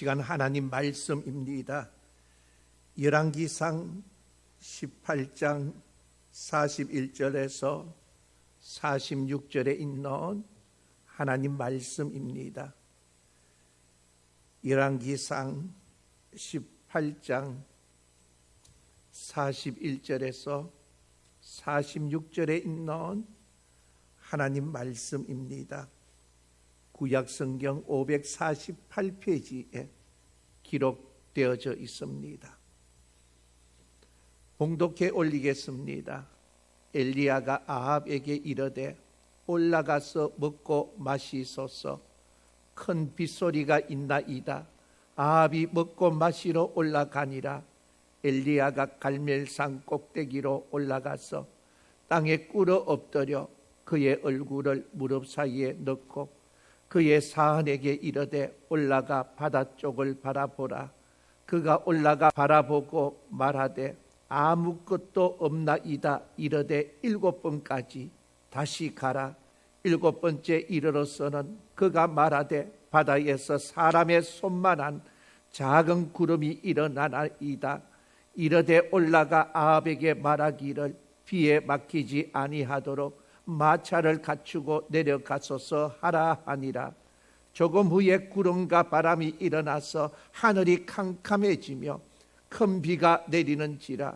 시간 하나님 말씀입니다. 열왕기상 18장 41절에서 46절에 있는 하나님 말씀입니다. 열왕기상 18장 41절에서 46절에 있는 하나님 말씀입니다. 구약성경 548페이지에 기록되어져 있습니다. 봉독해 올리겠습니다. 엘리야가 아합에게 이르되 올라가서 먹고 마시소서. 큰 빗소리가 있나이다. 아합이 먹고 마시러 올라가니라. 엘리야가 갈멜산 꼭대기로 올라가서 땅에 꿇어 엎드려 그의 얼굴을 무릎 사이에 넣고 그의 사환에게 이르되 올라가 바다 쪽을 바라보라. 그가 올라가 바라보고 말하되 아무것도 없나이다. 이르되 7번까지 다시 가라. 7번째 이르러서는 그가 말하되 바다에서 사람의 손만한 작은 구름이 일어나나이다. 이르되 올라가 아합에게 말하기를 비에 막히지 아니하도록 마차를 갖추고 내려가소서 하라 하니라. 조금 후에 구름과 바람이 일어나서 하늘이 캄캄해지며 큰 비가 내리는지라.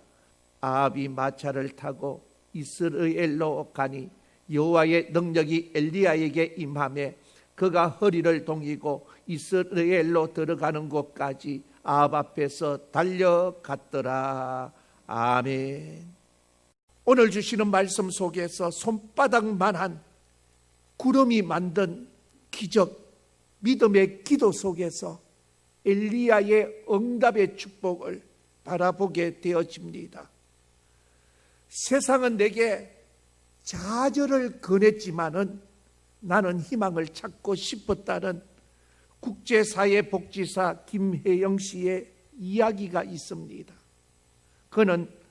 아합이 마차를 타고 이스라엘로 가니 여호와의 능력이 엘리야에게 임하매 그가 허리를 동이고 이스라엘로 들어가는 곳까지 아합 앞에서 달려갔더라. 아멘. 오늘 주시는 말씀 속에서 손바닥만한 구름이 만든 기적, 믿음의 기도 속에서 엘리야의 응답의 축복을 바라보게 되어집니다. 세상은 내게 좌절을 권했지만은 나는 희망을 찾고 싶었다는 국제사회복지사 김혜영 씨의 이야기가 있습니다. 그는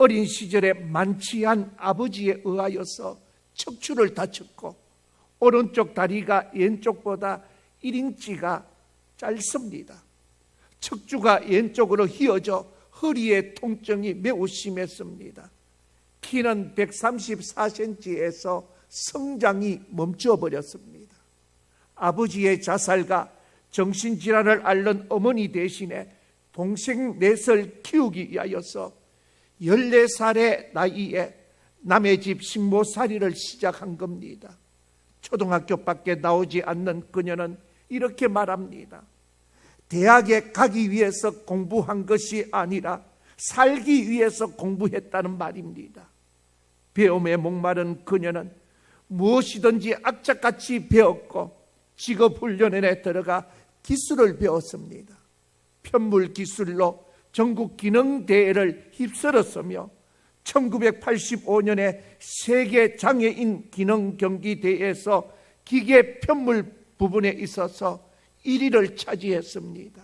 어린 시절에 만취한 아버지에 의하여서 척추를 다쳤고 오른쪽 다리가 왼쪽보다 1인치가 짧습니다. 척추가 왼쪽으로 휘어져 허리의 통증이 매우 심했습니다. 키는 134cm에서 성장이 멈춰버렸습니다. 아버지의 자살과 정신질환을 앓는 어머니 대신에 동생 넷을 키우기 위하여서 14살의 나이에 남의 집 식모살이를 시작한 겁니다. 초등학교밖에 나오지 않는 그녀는 이렇게 말합니다. 대학에 가기 위해서 공부한 것이 아니라 살기 위해서 공부했다는 말입니다. 배움에 목마른 그녀는 무엇이든지 악착같이 배웠고 직업훈련에 들어가 기술을 배웠습니다. 편물 기술로 전국 기능대회를 휩쓸었으며 1985년에 세계 장애인 기능 경기대회에서 기계 편물 부분에 있어서 1위를 차지했습니다.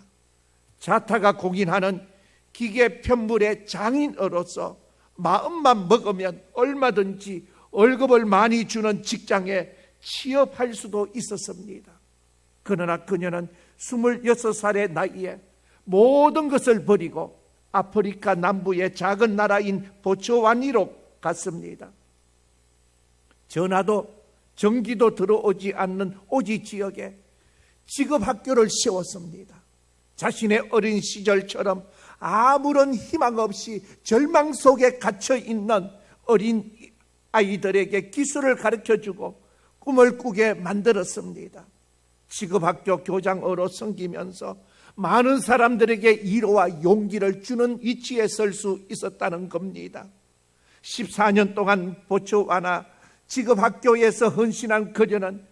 자타가 공인하는 기계 편물의 장인으로서 마음만 먹으면 얼마든지 월급을 많이 주는 직장에 취업할 수도 있었습니다. 그러나 그녀는 26살의 나이에 모든 것을 버리고 아프리카 남부의 작은 나라인 보츠와니로 갔습니다. 전화도 전기도 들어오지 않는 오지 지역에 직업학교를 세웠습니다. 자신의 어린 시절처럼 아무런 희망 없이 절망 속에 갇혀있는 어린 아이들에게 기술을 가르쳐주고 꿈을 꾸게 만들었습니다. 직업학교 교장으로 섬기면서 많은 사람들에게 위로와 용기를 주는 위치에 설 수 있었다는 겁니다. 14년 동안 보츠와나 직업학교에서 헌신한 그녀는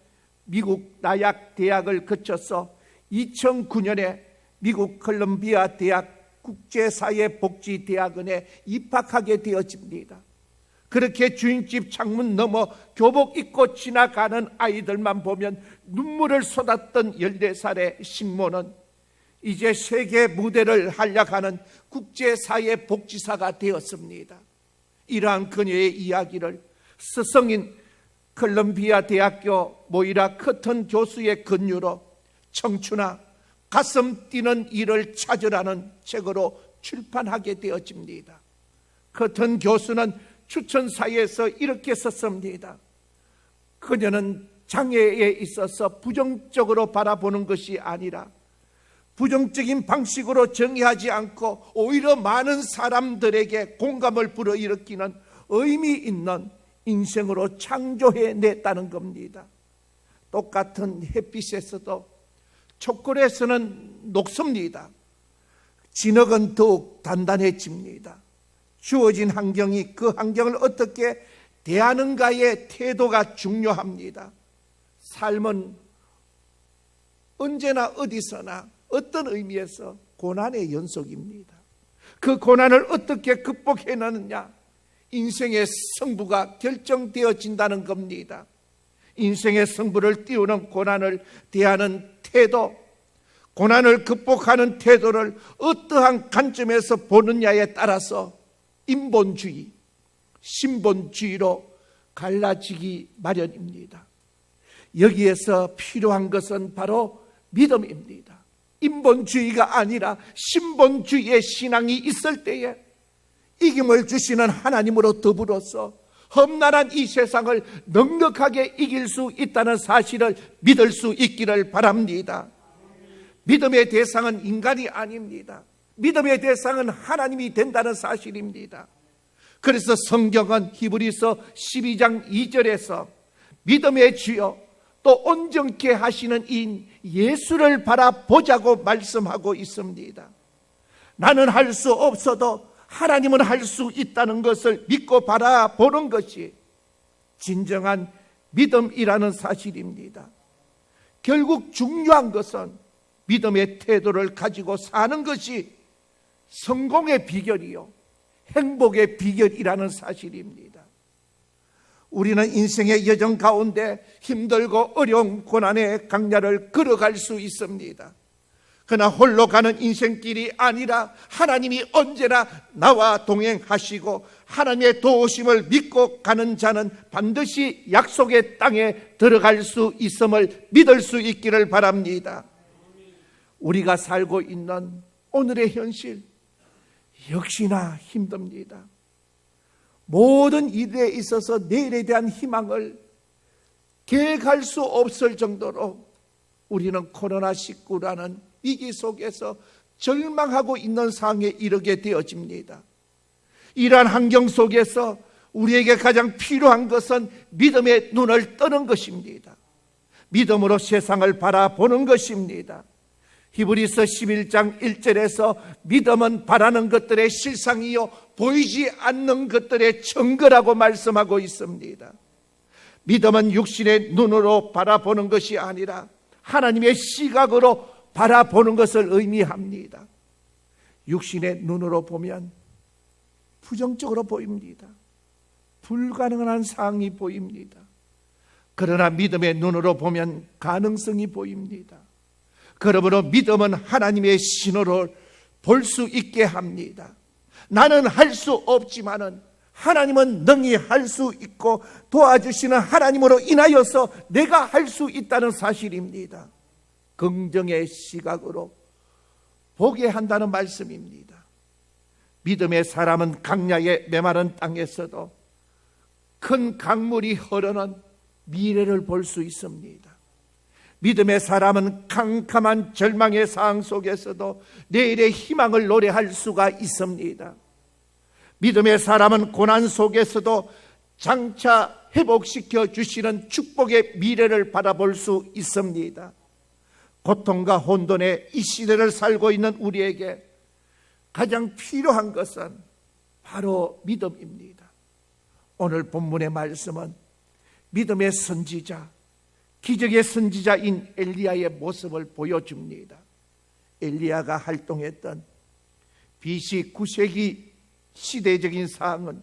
미국 나약 대학을 거쳐서 2009년에 미국 콜롬비아 대학 국제사회복지대학원에 입학하게 되어집니다. 그렇게 주인집 창문 너머 교복 입고 지나가는 아이들만 보면 눈물을 쏟았던 14살의 식모는 이제 세계 무대를 활약하는 국제사회복지사가 되었습니다. 이러한 그녀의 이야기를 스승인 콜롬비아 대학교 모이라 커튼 교수의 권유로 청춘아 가슴 뛰는 일을 찾으라는 책으로 출판하게 되어집니다. 커튼 교수는 추천사에서 이렇게 썼습니다. 그녀는 장애에 있어서 부정적으로 바라보는 것이 아니라 부정적인 방식으로 정의하지 않고 오히려 많은 사람들에게 공감을 불어일으키는 의미 있는 인생으로 창조해냈다는 겁니다. 똑같은 햇빛에서도 초콜릿은 녹습니다. 진흙은 더욱 단단해집니다. 주어진 환경이 그 환경을 어떻게 대하는가의 태도가 중요합니다. 삶은 언제나 어디서나 어떤 의미에서 고난의 연속입니다. 그 고난을 어떻게 극복해내느냐, 인생의 승부가 결정되어진다는 겁니다. 인생의 승부를 띄우는 고난을 대하는 태도, 고난을 극복하는 태도를 어떠한 관점에서 보느냐에 따라서 인본주의, 신본주의로 갈라지기 마련입니다. 여기에서 필요한 것은 바로 믿음입니다. 인본주의가 아니라 신본주의의 신앙이 있을 때에 이김을 주시는 하나님으로 더불어서 험난한 이 세상을 넉넉하게 이길 수 있다는 사실을 믿을 수 있기를 바랍니다. 믿음의 대상은 인간이 아닙니다. 믿음의 대상은 하나님이 된다는 사실입니다. 그래서 성경은 히브리서 12장 2절에서 믿음의 주여 또 온전케 하시는 이인 예수를 바라보자고 말씀하고 있습니다. 나는 할 수 없어도 하나님은 할 수 있다는 것을 믿고 바라보는 것이 진정한 믿음이라는 사실입니다. 결국 중요한 것은 믿음의 태도를 가지고 사는 것이 성공의 비결이요 행복의 비결이라는 사실입니다. 우리는 인생의 여정 가운데 힘들고 어려운 고난의 강야를 걸어갈 수 있습니다. 그러나 홀로 가는 인생길이 아니라 하나님이 언제나 나와 동행하시고 하나님의 도우심을 믿고 가는 자는 반드시 약속의 땅에 들어갈 수 있음을 믿을 수 있기를 바랍니다. 우리가 살고 있는 오늘의 현실 역시나 힘듭니다. 모든 일에 있어서 내일에 대한 희망을 계획할 수 없을 정도로 우리는 코로나19라는 위기 속에서 절망하고 있는 상황에 이르게 되어집니다. 이러한 환경 속에서 우리에게 가장 필요한 것은 믿음의 눈을 뜨는 것입니다. 믿음으로 세상을 바라보는 것입니다. 히브리서 11장 1절에서 믿음은 바라는 것들의 실상이요 보이지 않는 것들의 증거라고 말씀하고 있습니다. 믿음은 육신의 눈으로 바라보는 것이 아니라 하나님의 시각으로 바라보는 것을 의미합니다. 육신의 눈으로 보면 부정적으로 보입니다. 불가능한 상황이 보입니다. 그러나 믿음의 눈으로 보면 가능성이 보입니다. 그러므로 믿음은 하나님의 신호를 볼 수 있게 합니다. 나는 할 수 없지만은 하나님은 능히 할 수 있고 도와주시는 하나님으로 인하여서 내가 할 수 있다는 사실입니다. 긍정의 시각으로 보게 한다는 말씀입니다. 믿음의 사람은 강야의 메마른 땅에서도 큰 강물이 흐르는 미래를 볼 수 있습니다. 믿음의 사람은 캄캄한 절망의 상황 속에서도 내일의 희망을 노래할 수가 있습니다. 믿음의 사람은 고난 속에서도 장차 회복시켜 주시는 축복의 미래를 바라볼 수 있습니다. 고통과 혼돈의 이 시대를 살고 있는 우리에게 가장 필요한 것은 바로 믿음입니다. 오늘 본문의 말씀은 믿음의 선지자, 기적의 선지자인 엘리야의 모습을 보여줍니다. 엘리야가 활동했던 BC 9세기 시대적인 상황은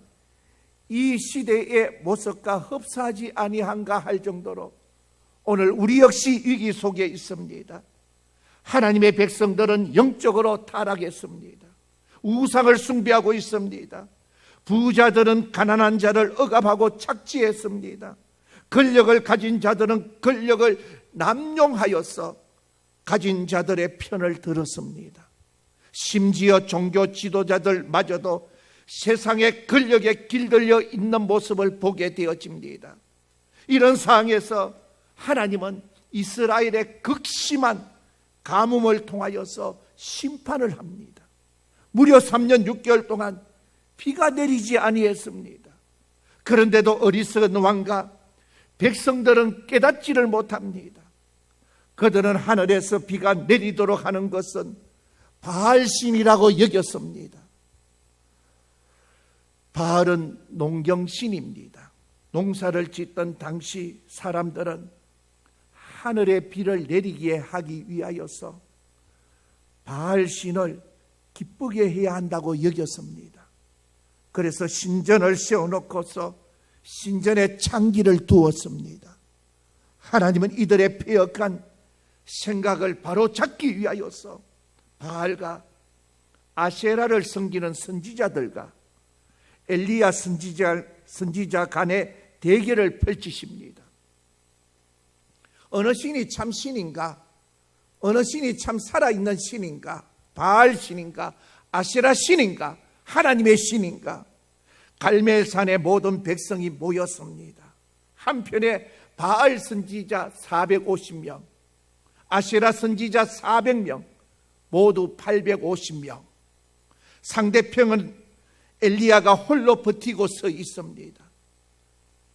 이 시대의 모습과 흡사하지 아니한가 할 정도로 오늘 우리 역시 위기 속에 있습니다. 하나님의 백성들은 영적으로 타락했습니다. 우상을 숭배하고 있습니다. 부자들은 가난한 자를 억압하고 착취했습니다. 권력을 가진 자들은 권력을 남용하여서 가진 자들의 편을 들었습니다. 심지어 종교 지도자들마저도 세상의 권력에 길들여 있는 모습을 보게 되어집니다. 이런 상황에서 하나님은 이스라엘의 극심한 가뭄을 통하여서 심판을 합니다. 무려 3년 6개월 동안 비가 내리지 아니했습니다. 그런데도 어리석은 왕과 백성들은 깨닫지를 못합니다. 그들은 하늘에서 비가 내리도록 하는 것은 바알신이라고 여겼습니다. 바알은 농경신입니다. 농사를 짓던 당시 사람들은 하늘의 비를 내리게 하기 위하여서 바알신을 기쁘게 해야 한다고 여겼습니다. 그래서 신전을 세워놓고서 신전에 창기를 두었습니다. 하나님은 이들의 패역한 생각을 바로잡기 위하여서 바알과 아세라를 섬기는 선지자들과 엘리야 선지자 간의 대결을 펼치십니다. 어느 신이 참 신인가? 어느 신이 참 살아있는 신인가? 바알 신인가? 아세라 신인가? 하나님의 신인가? 갈멜산의 모든 백성이 모였습니다. 한편에 바알 선지자 450명, 아세라 선지자 400명, 모두 850명. 상대편은 엘리야가 홀로 버티고 서 있습니다.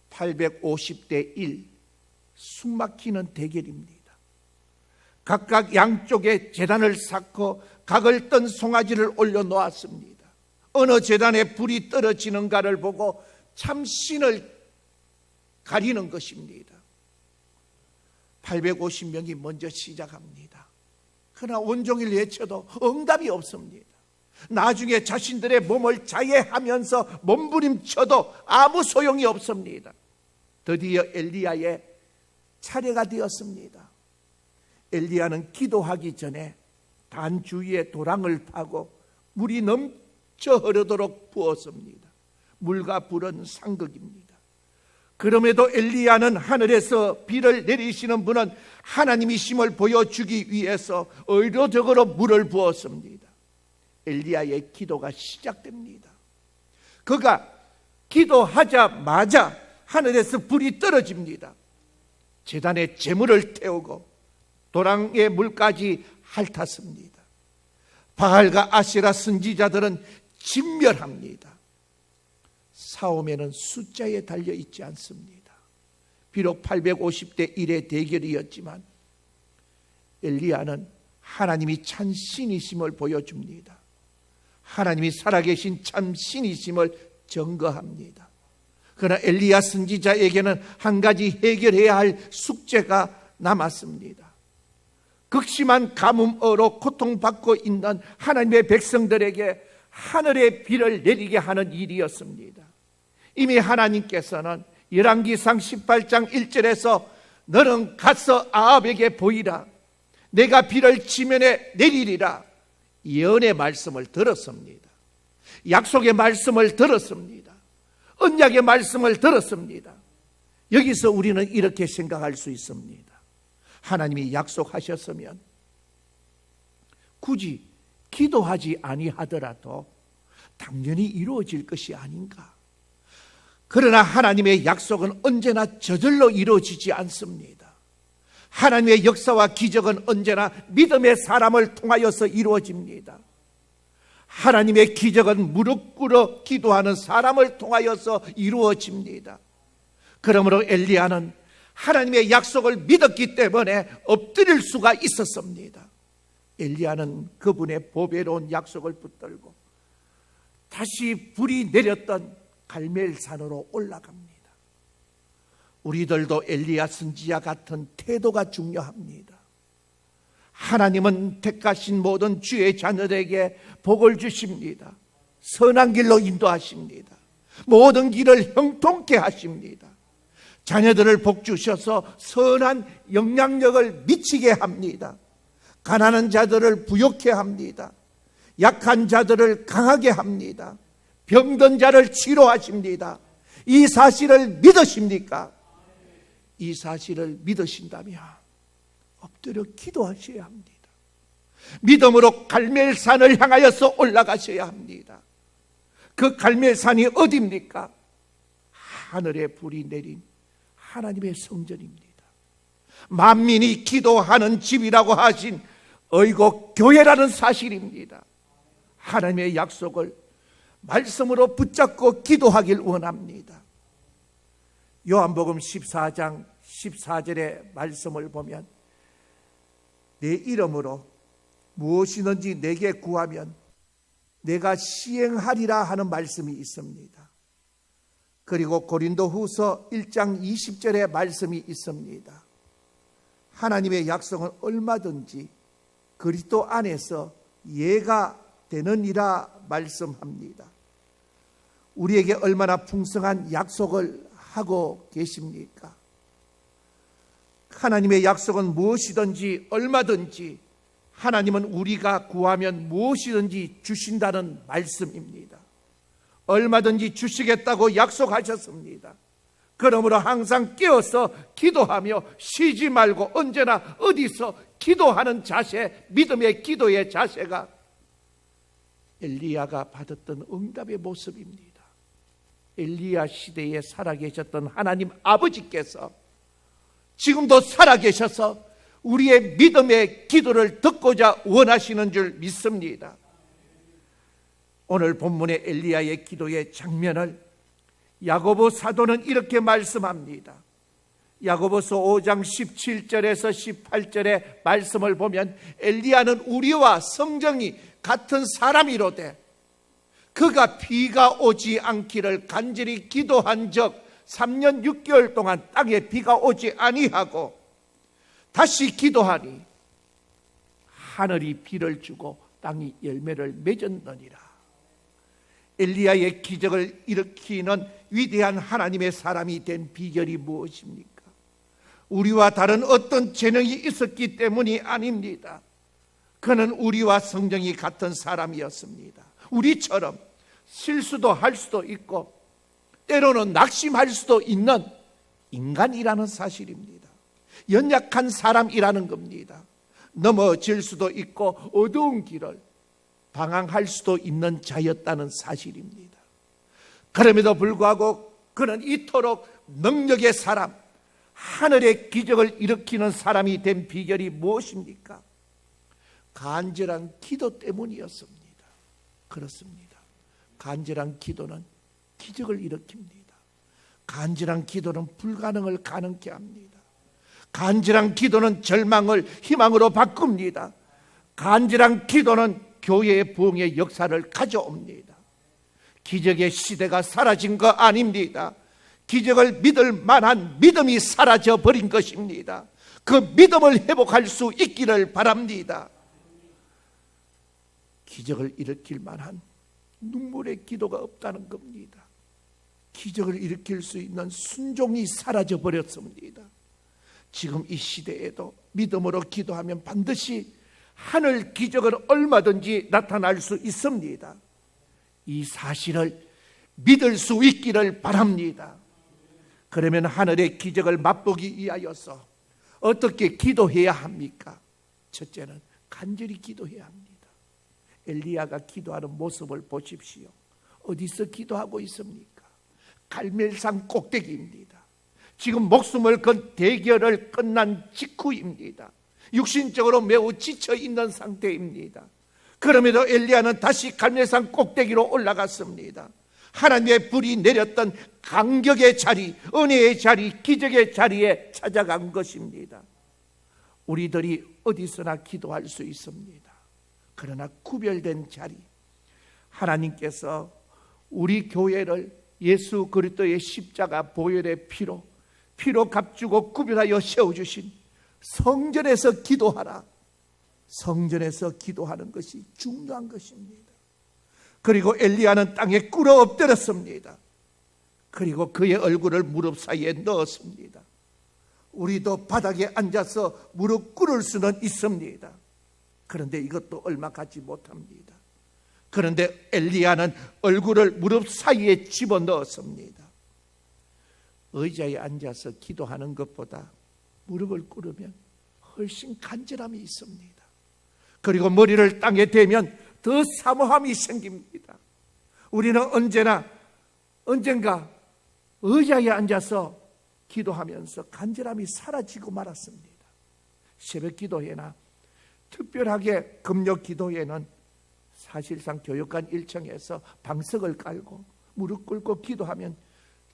850대 1, 숨막히는 대결입니다. 각각 양쪽에 제단을 쌓고 각을 뜬 송아지를 올려놓았습니다. 어느 제단에 불이 떨어지는가를 보고 참 신을 가리는 것입니다. 850명이 먼저 시작합니다. 그러나 온종일 외쳐도 응답이 없습니다. 나중에 자신들의 몸을 자해하면서 몸부림쳐도 아무 소용이 없습니다. 드디어 엘리야의 차례가 되었습니다. 엘리야는 기도하기 전에 단 주위에 도랑을 파고 물이 넘쳐 흐르도록 부었습니다. 물과 불은 상극입니다. 그럼에도 엘리야는 하늘에서 비를 내리시는 분은 하나님이심을 보여주기 위해서 의도적으로 물을 부었습니다. 엘리야의 기도가 시작됩니다. 그가 기도하자마자 하늘에서 불이 떨어집니다. 제단에 제물을 태우고 도랑의 물까지 핥았습니다. 바알과 아세라 선지자들은 진멸합니다. 싸움에는 숫자에 달려있지 않습니다. 비록 850대 1의 대결이었지만 엘리야는 하나님이 참 신이심을 보여줍니다. 하나님이 살아계신 참 신이심을 증거합니다. 그러나 엘리야 선지자에게는 한 가지 해결해야 할 숙제가 남았습니다. 극심한 가뭄으로 고통받고 있는 하나님의 백성들에게 하늘의 비를 내리게 하는 일이었습니다. 이미 하나님께서는 열왕기상 18장 1절에서 너는 가서 아합에게 보이라, 내가 비를 지면에 내리리라 예언의 말씀을 들었습니다. 약속의 말씀을 들었습니다. 언약의 말씀을 들었습니다. 여기서 우리는 이렇게 생각할 수 있습니다. 하나님이 약속하셨으면 굳이 기도하지 아니하더라도 당연히 이루어질 것이 아닌가. 그러나 하나님의 약속은 언제나 저절로 이루어지지 않습니다. 하나님의 역사와 기적은 언제나 믿음의 사람을 통하여서 이루어집니다. 하나님의 기적은 무릎 꿇어 기도하는 사람을 통하여서 이루어집니다. 그러므로 엘리야는 하나님의 약속을 믿었기 때문에 엎드릴 수가 있었습니다. 엘리야는 그분의 보배로운 약속을 붙들고 다시 불이 내렸던 갈멜산으로 올라갑니다. 우리들도 엘리야 선지자 같은 태도가 중요합니다. 하나님은 택하신 모든 주의 자녀들에게 복을 주십니다. 선한 길로 인도하십니다. 모든 길을 형통케 하십니다. 자녀들을 복 주셔서 선한 영향력을 미치게 합니다. 가난한 자들을 부욕케 합니다. 약한 자들을 강하게 합니다. 병든 자를 치료하십니다. 이 사실을 믿으십니까? 이 사실을 믿으신다면 엎드려 기도하셔야 합니다. 믿음으로 갈멜산을 향하여서 올라가셔야 합니다. 그 갈멜산이 어디입니까? 하늘에 불이 내린 하나님의 성전입니다. 만민이 기도하는 집이라고 하신 의국 교회라는 사실입니다. 하나님의 약속을 말씀으로 붙잡고 기도하길 원합니다. 요한복음 14장 14절의 말씀을 보면 내 이름으로 무엇이든지 내게 구하면 내가 시행하리라 하는 말씀이 있습니다. 그리고 고린도후서 1장 20절의 말씀이 있습니다. 하나님의 약속은 얼마든지 그리스도 안에서 예가 되느니라 말씀합니다. 우리에게 얼마나 풍성한 약속을 하고 계십니까? 하나님의 약속은 무엇이든지 얼마든지 하나님은 우리가 구하면 무엇이든지 주신다는 말씀입니다. 얼마든지 주시겠다고 약속하셨습니다. 그러므로 항상 깨어서 기도하며 쉬지 말고 언제나 어디서 기도하는 자세, 믿음의 기도의 자세가 엘리야가 받았던 응답의 모습입니다. 엘리야 시대에 살아계셨던 하나님 아버지께서 지금도 살아계셔서 우리의 믿음의 기도를 듣고자 원하시는 줄 믿습니다. 오늘 본문의 엘리야의 기도의 장면을 야고보 사도는 이렇게 말씀합니다. 야고보서 5장 17절에서 18절의 말씀을 보면 엘리야는 우리와 성정이 같은 사람이로되 그가 비가 오지 않기를 간절히 기도한 적 3년 6개월 동안 땅에 비가 오지 아니하고 다시 기도하니 하늘이 비를 주고 땅이 열매를 맺었느니라. 엘리야의 기적을 일으키는 위대한 하나님의 사람이 된 비결이 무엇입니까? 우리와 다른 어떤 재능이 있었기 때문이 아닙니다. 그는 우리와 성정이 같은 사람이었습니다. 우리처럼 실수도 할 수도 있고 때로는 낙심할 수도 있는 인간이라는 사실입니다. 연약한 사람이라는 겁니다. 넘어질 수도 있고 어두운 길을 방황할 수도 있는 자였다는 사실입니다. 그럼에도 불구하고 그는 이토록 능력의 사람, 하늘의 기적을 일으키는 사람이 된 비결이 무엇입니까? 간절한 기도 때문이었습니다. 그렇습니다. 간절한 기도는 기적을 일으킵니다. 간절한 기도는 불가능을 가능케 합니다. 간절한 기도는 절망을 희망으로 바꿉니다. 간절한 기도는 교회의 부흥의 역사를 가져옵니다. 기적의 시대가 사라진 거 아닙니다. 기적을 믿을 만한 믿음이 사라져 버린 것입니다. 그 믿음을 회복할 수 있기를 바랍니다. 기적을 일으킬 만한 눈물의 기도가 없다는 겁니다. 기적을 일으킬 수 있는 순종이 사라져 버렸습니다. 지금 이 시대에도 믿음으로 기도하면 반드시 하늘 기적은 얼마든지 나타날 수 있습니다. 이 사실을 믿을 수 있기를 바랍니다. 그러면 하늘의 기적을 맛보기 위하여서 어떻게 기도해야 합니까? 첫째는 간절히 기도해야 합니다. 엘리야가 기도하는 모습을 보십시오. 어디서 기도하고 있습니까? 갈멜산 꼭대기입니다. 지금 목숨을 건 대결을 끝난 직후입니다. 육신적으로 매우 지쳐 있는 상태입니다. 그럼에도 엘리야는 다시 갈멜산 꼭대기로 올라갔습니다. 하나님의 불이 내렸던 감격의 자리, 은혜의 자리, 기적의 자리에 찾아간 것입니다. 우리들이 어디서나 기도할 수 있습니다. 그러나 구별된 자리, 하나님께서 우리 교회를 예수 그리스도의 십자가 보혈의 피로 값주고 구별하여 세워주신 성전에서 기도하라. 성전에서 기도하는 것이 중요한 것입니다. 그리고 엘리야는 땅에 꿇어 엎드렸습니다. 그리고 그의 얼굴을 무릎 사이에 넣었습니다. 우리도 바닥에 앉아서 무릎 꿇을 수는 있습니다. 그런데 이것도 얼마 가지 못합니다. 그런데 엘리야는 얼굴을 무릎 사이에 집어넣었습니다. 의자에 앉아서 기도하는 것보다 무릎을 꿇으면 훨씬 간절함이 있습니다. 그리고 머리를 땅에 대면 더 사모함이 생깁니다. 우리는 언젠가 의자에 앉아서 기도하면서 간절함이 사라지고 말았습니다. 새벽 기도회나 특별하게 금요 기도회는 사실상 교육관 1층에서 방석을 깔고 무릎 꿇고 기도하면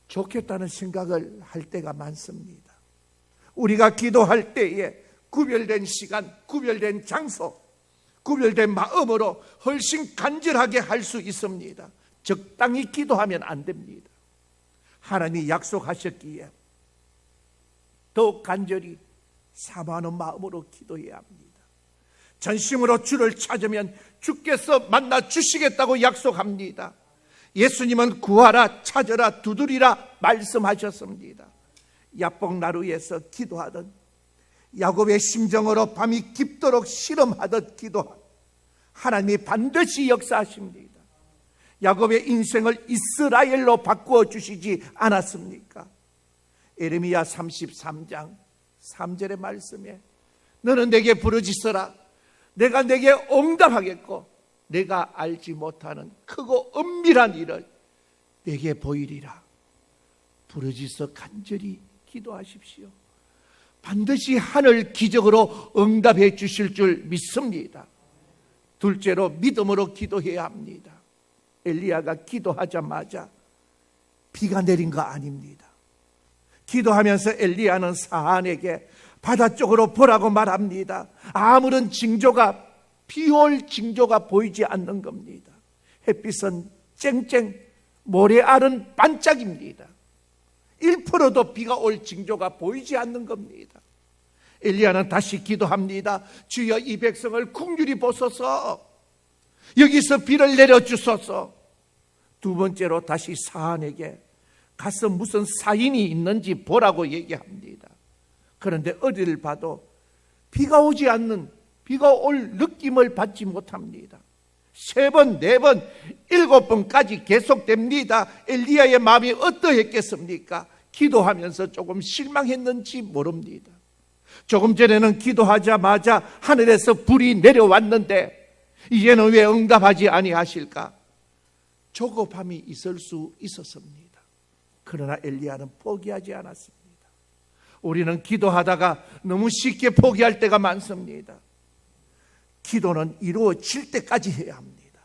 좋겠다는 생각을 할 때가 많습니다. 우리가 기도할 때에 구별된 시간, 구별된 장소, 구별된 마음으로 훨씬 간절하게 할 수 있습니다. 적당히 기도하면 안 됩니다. 하나님이 약속하셨기에 더욱 간절히 사모하는 마음으로 기도해야 합니다. 전심으로 주를 찾으면 주께서 만나 주시겠다고 약속합니다. 예수님은 구하라, 찾으라, 두드리라 말씀하셨습니다. 야복나루에서 기도하던 야곱의 심정으로 밤이 깊도록 실험하듯 기도한 하나님이 반드시 역사하십니다. 야곱의 인생을 이스라엘로 바꾸어 주시지 않았습니까? 예레미야 33장 3절의 말씀에 너는 내게 부르짖으라 내가 내게 응답하겠고 내가 알지 못하는 크고 은밀한 일을 내게 보이리라. 부르짖어 간절히 기도하십시오. 반드시 하늘 기적으로 응답해 주실 줄 믿습니다. 둘째로 믿음으로 기도해야 합니다. 엘리야가 기도하자마자 비가 내린 거 아닙니다. 기도하면서 엘리야는 사안에게 바다 쪽으로 보라고 말합니다. 아무런 징조가 비올 징조가 보이지 않는 겁니다. 햇빛은 쨍쨍, 모래알은 반짝입니다. 1%도 비가 올 징조가 보이지 않는 겁니다. 엘리야는 다시 기도합니다. 주여 이 백성을 긍휼히 보소서. 여기서 비를 내려주소서. 두 번째로 다시 사안에게 가서 무슨 사인이 있는지 보라고 얘기합니다. 그런데 어디를 봐도 비가 오지 않는, 비가 올 느낌을 받지 못합니다. 3번, 4번, 7번까지 계속됩니다. 엘리야의 마음이 어떠했겠습니까? 기도하면서 조금 실망했는지 모릅니다. 조금 전에는 기도하자마자 하늘에서 불이 내려왔는데 이제는 왜 응답하지 아니하실까? 조급함이 있을 수 있었습니다. 그러나 엘리야는 포기하지 않았습니다. 우리는 기도하다가 너무 쉽게 포기할 때가 많습니다. 기도는 이루어질 때까지 해야 합니다.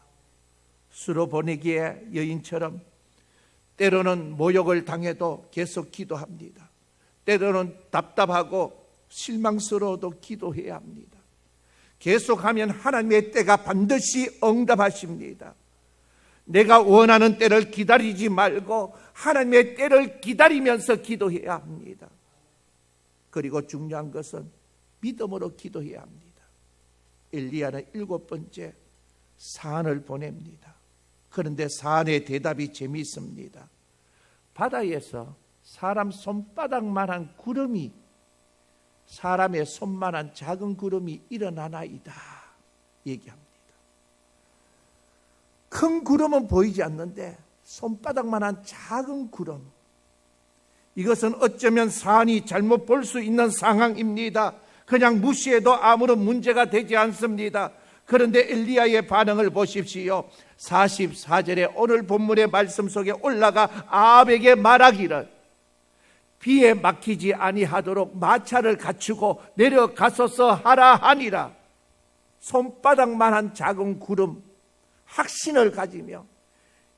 수로보내기의 여인처럼 때로는 모욕을 당해도 계속 기도합니다. 때로는 답답하고 실망스러워도 기도해야 합니다. 계속하면 하나님의 때가 반드시 응답하십니다. 내가 원하는 때를 기다리지 말고 하나님의 때를 기다리면서 기도해야 합니다. 그리고 중요한 것은 믿음으로 기도해야 합니다. 엘리야는 7번째 사안을 보냅니다. 그런데 사안의 대답이 재미있습니다. 바다에서 사람 손바닥만한 구름이, 사람의 손만한 작은 구름이 일어나나이다 얘기합니다. 큰 구름은 보이지 않는데 손바닥만한 작은 구름, 이것은 어쩌면 사안이 잘못 볼 수 있는 상황입니다. 그냥 무시해도 아무런 문제가 되지 않습니다. 그런데 엘리야의 반응을 보십시오. 44절에 오늘 본문의 말씀 속에 올라가 아합에게 말하기를 비에 막히지 아니하도록 마차를 갖추고 내려가소서 하라 하니라. 손바닥만한 작은 구름, 확신을 가지며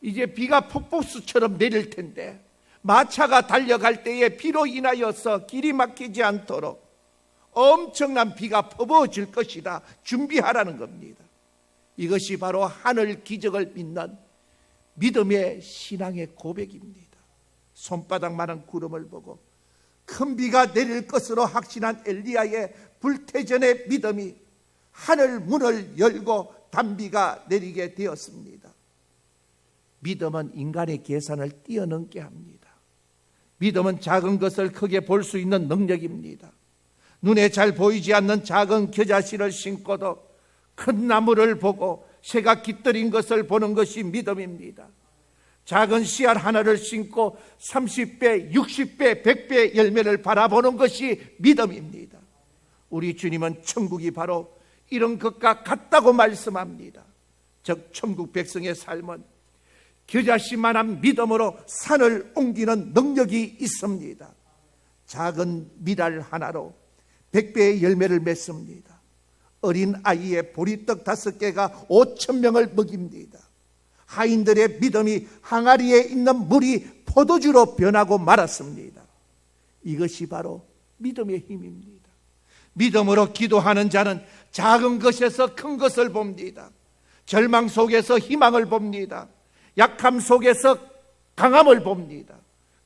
이제 비가 폭포수처럼 내릴 텐데 마차가 달려갈 때에 비로 인하여서 길이 막히지 않도록 엄청난 비가 퍼부어질 것이다. 준비하라는 겁니다. 이것이 바로 하늘 기적을 믿는 믿음의 신앙의 고백입니다. 손바닥만한 구름을 보고 큰 비가 내릴 것으로 확신한 엘리야의 불태전의 믿음이 하늘 문을 열고 단비가 내리게 되었습니다. 믿음은 인간의 계산을 뛰어넘게 합니다. 믿음은 작은 것을 크게 볼 수 있는 능력입니다. 눈에 잘 보이지 않는 작은 겨자씨를 심고도 큰 나무를 보고 새가 깃들인 것을 보는 것이 믿음입니다. 작은 씨알 하나를 심고 30배, 60배, 100배 열매를 바라보는 것이 믿음입니다. 우리 주님은 천국이 바로 이런 것과 같다고 말씀합니다. 즉 천국 백성의 삶은 겨자씨만한 믿음으로 산을 옮기는 능력이 있습니다. 작은 밀알 하나로 100배의 열매를 맺습니다. 어린 아이의 보리떡 5개가 5,000명을 먹입니다. 하인들의 믿음이 항아리에 있는 물이 포도주로 변하고 말았습니다. 이것이 바로 믿음의 힘입니다. 믿음으로 기도하는 자는 작은 것에서 큰 것을 봅니다. 절망 속에서 희망을 봅니다. 약함 속에서 강함을 봅니다.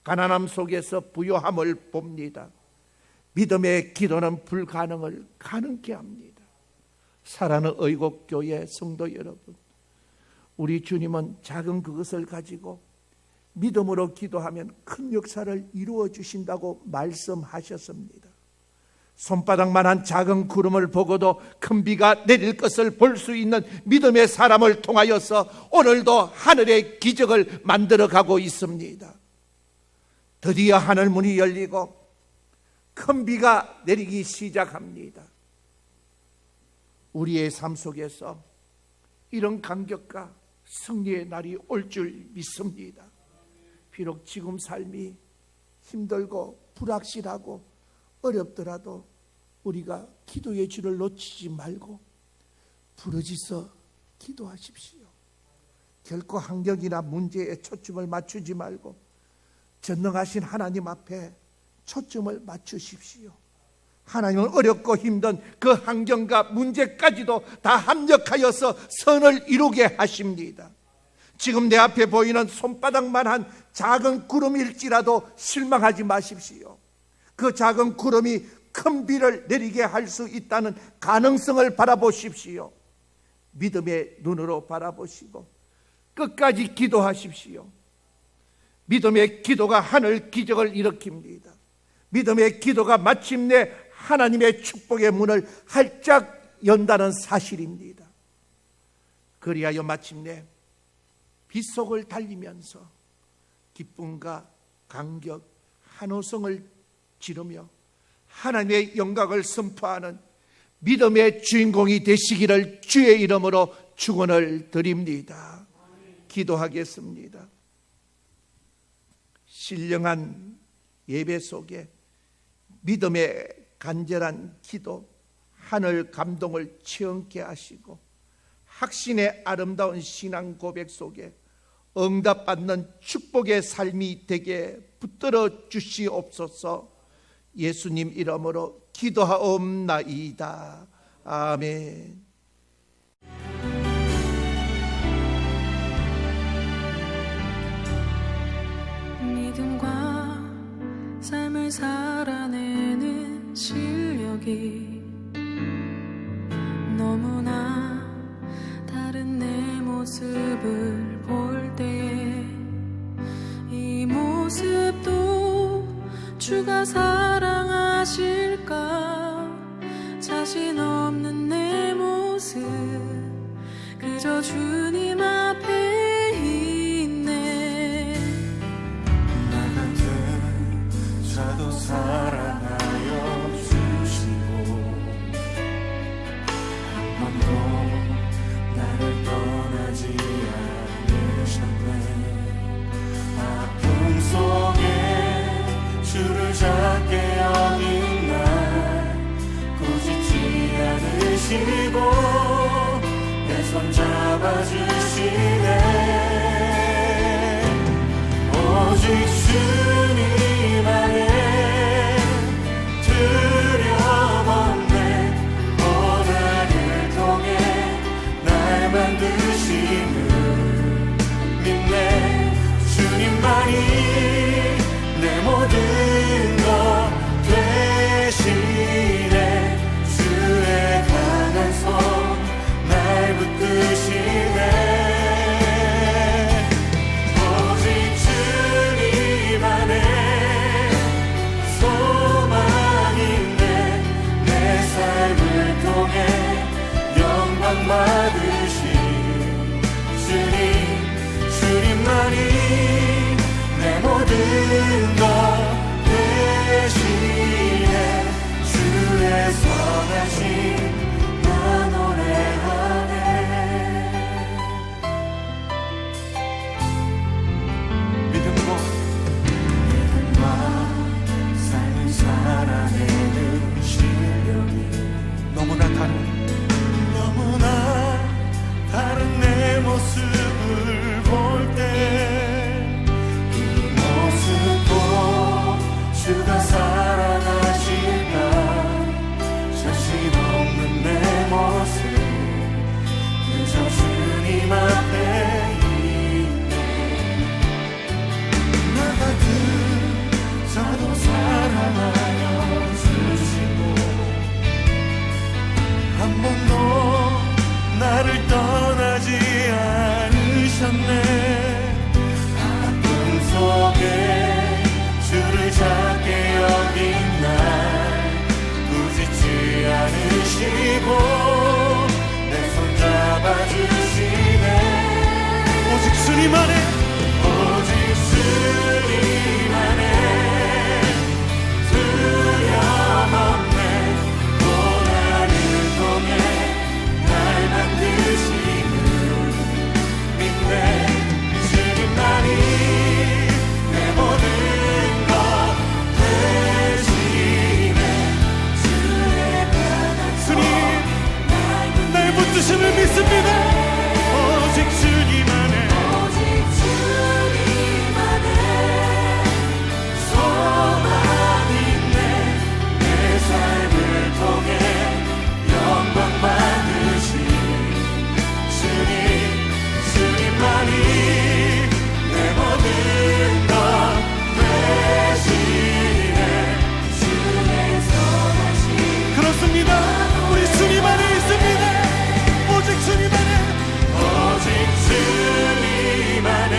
가난함 속에서 부요함을 봅니다. 믿음의 기도는 불가능을 가능케 합니다. 사랑하는 의곡교회 성도 여러분, 우리 주님은 작은 그것을 가지고 믿음으로 기도하면 큰 역사를 이루어 주신다고 말씀하셨습니다. 손바닥만한 작은 구름을 보고도 큰 비가 내릴 것을 볼 수 있는 믿음의 사람을 통하여서 오늘도 하늘의 기적을 만들어가고 있습니다. 드디어 하늘 문이 열리고 큰 비가 내리기 시작합니다. 우리의 삶 속에서 이런 감격과 승리의 날이 올 줄 믿습니다. 비록 지금 삶이 힘들고 불확실하고 어렵더라도 우리가 기도의 줄을 놓치지 말고 부르짖어 기도하십시오. 결코 환경이나 문제에 초점을 맞추지 말고 전능하신 하나님 앞에 초점을 맞추십시오. 하나님은 어렵고 힘든 그 환경과 문제까지도 다 합력하여서 선을 이루게 하십니다. 지금 내 앞에 보이는 손바닥만한 작은 구름일지라도 실망하지 마십시오. 그 작은 구름이 큰 비를 내리게 할 수 있다는 가능성을 바라보십시오. 믿음의 눈으로 바라보시고 끝까지 기도하십시오. 믿음의 기도가 하늘 기적을 일으킵니다. 믿음의 기도가 마침내 하나님의 축복의 문을 활짝 연다는 사실입니다. 그리하여 마침내 빗속을 달리면서 기쁨과 감격, 환호성을 지르며 하나님의 영광을 선포하는 믿음의 주인공이 되시기를 주의 이름으로 축원을 드립니다. 기도하겠습니다. 신령한 예배 속에 믿음의 간절한 기도, 하늘 감동을 체험케 하시고 확신의 아름다운 신앙 고백 속에 응답받는 축복의 삶이 되게 붙들어 주시옵소서. 예수님 이름으로 기도하옵나이다. 아멘. 믿음과 삶을 살아내는 실력이 너무나 다른 내 모습을 볼 때에 이 모습도 주가 사랑하실까? 자신 없는 내 모습 그저 주님 앞에 있네. 나 같은 자도 사랑하여 주시고 한 번도 나를 떠나지 않으셨네. 아픔 속에 주를 작게 여긴 날 꾸짖지 않으시고 내 손 잡아주시네. 오직 주님 안에 두려움없네. 고난을 통해 날 만드시는 믿네. 주님만이 내 모든 것 되시네. 주의 강한 손 날 붙드시네. 오직 주님 안에 소망인데 내 삶을 통해 영광 받으신 주님만이 내 모든 것 되시네. 주의 선 주님 안에 오직 주님 안에 두려움 없네 고난을 통해 날 만드시는 믿네 주님만이 내 모든 것 되시네 주의 변한 주님 날 붙드심을 믿습니다 오직 주님 안에 오직 주님 안에 소망 있네 내 삶을 통해 영광 받으신 주님 주님만이 내 모든 것 되시네 주의 선하신 그렇습니다 우리 주님 안에 있습니다 오직 주님 안에 오직 주님 안에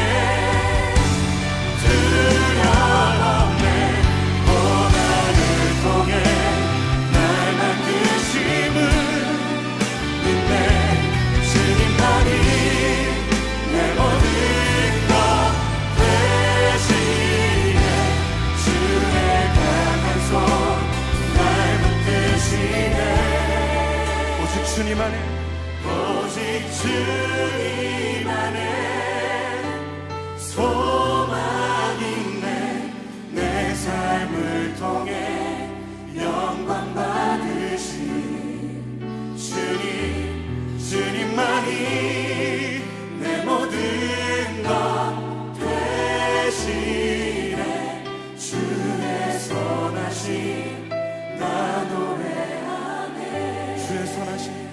두려움 없네 고난을 통해 날 만드심을 믿네 주님만이 내 모든 것 되시네 주의 강한 손 날 붙드시네 오직 주님 안에 오직 주님 안에 소망 있네 내 삶을 통해 영광 받으신 주님 주님만이 내 모든 것 되시네 주의 선하심 나 노래하네 주의 선하심